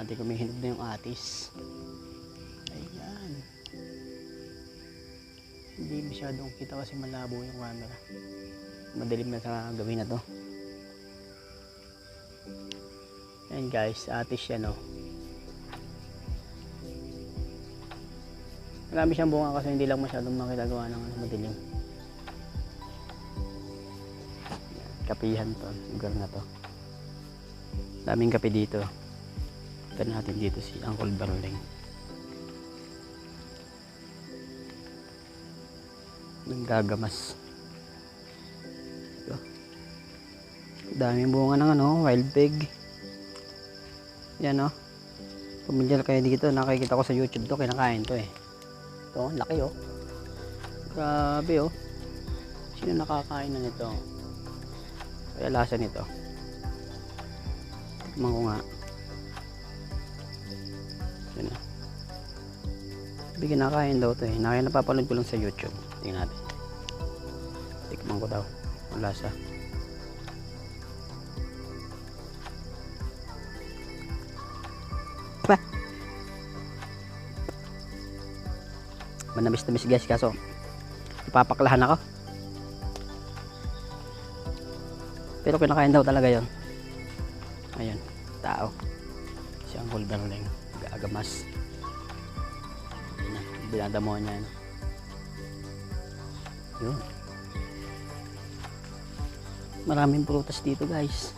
Ate kumihinog na yung atis. Ayan. Hindi masyadong kita kasi malabo yung camera. Madilim na sa gabi na to. Ayan guys, atis siya no. Marami siyang bunga kasi hindi lang masyadong makitagawa ng madilim. Kapihan to, lugar na to. Daming kape dito. Ito natin dito si Uncle Barling. Nagagamas. Ito. Daming bunga ng ano, wild pig. Yan o. Pamilyar kayo dito, nakikita ko sa YouTube to, kinakain to eh. Ito, laki oh. Grabe oh. Sino nakakain na nito? Kaya lasa nito. Tikman ko nga. Yan na. Sabi kinakain daw to eh. Napapanood ko lang sa YouTube. Tingnan natin. Tikman ko daw. Ang lasa. Ba? Manamis-namis guys kaso ipapaklahan ako. Pero kinakain daw talaga yon. Ayan, tao. Si Uncle Barling, agamas. Binadamo niya. Yun. Maraming prutas dito guys.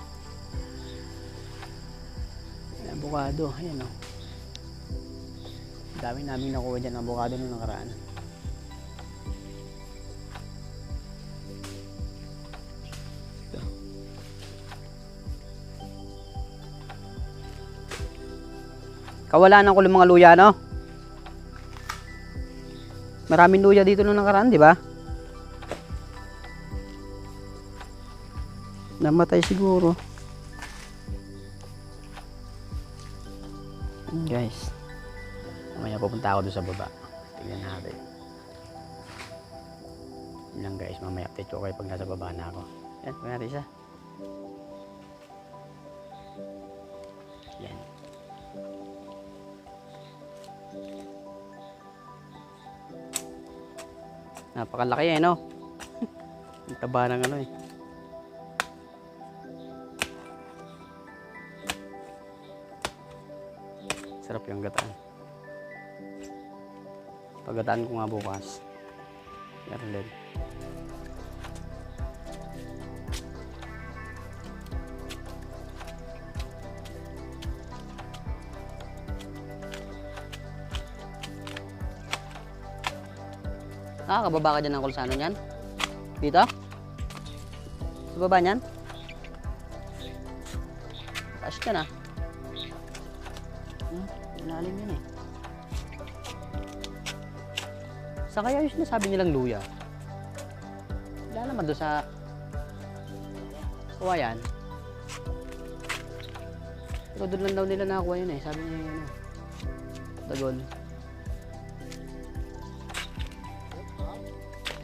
Avocado, ayan o. Dami namin nakuha dyan avocado nung nakaraan. Kawalan ko ng mga luya, no? Maraming luya dito nung nakaraan, di ba? Namatay siguro. Guys. Mamaya pupunta ako doon sa baba. Tingnan natin. Yun lang guys, mamaya update ko kayo pag nasa baba na ako. Yan, pag natin isa. Yan. Napakalaki eh, no? Ang taba ng ano eh. Sarap yung gataan. Paggataan ko nga bukas. Meron din. Kababa ka dyan ng kulsano niyan? Dito? Sa baba niyan? Taas ka na. Ilalim yan eh. Saan kaya yung sinasabi nilang luya? Wala naman doon sa kawayan. Pero doon lang daw nila nakakuha yun eh. Sabi niya yun eh. Dagol.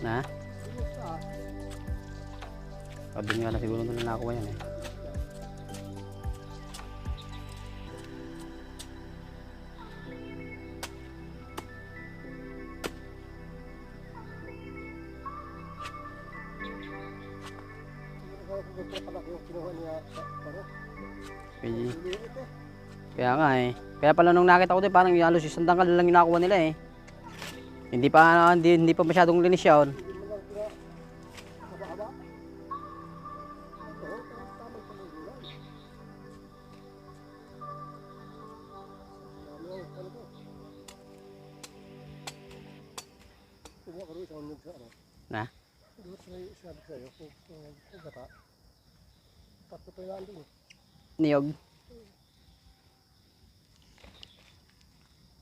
Na? O doon nga na siguro doon na nakakuha yan eh. Kaya nga eh. Kaya pala nung nakita ko din parang halos isang dangkal lang yung nakuha nila eh. Hindi pa masyadong linis yun. Na? Niyog.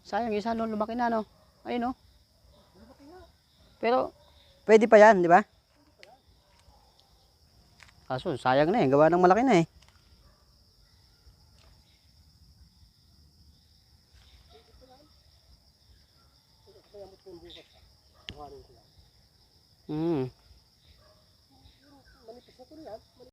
Sayang isa no, lumaki na no. Ayun no. Pero pwede pa yan, di ba? Kaso sayang na eh, gawa ng malaki na eh.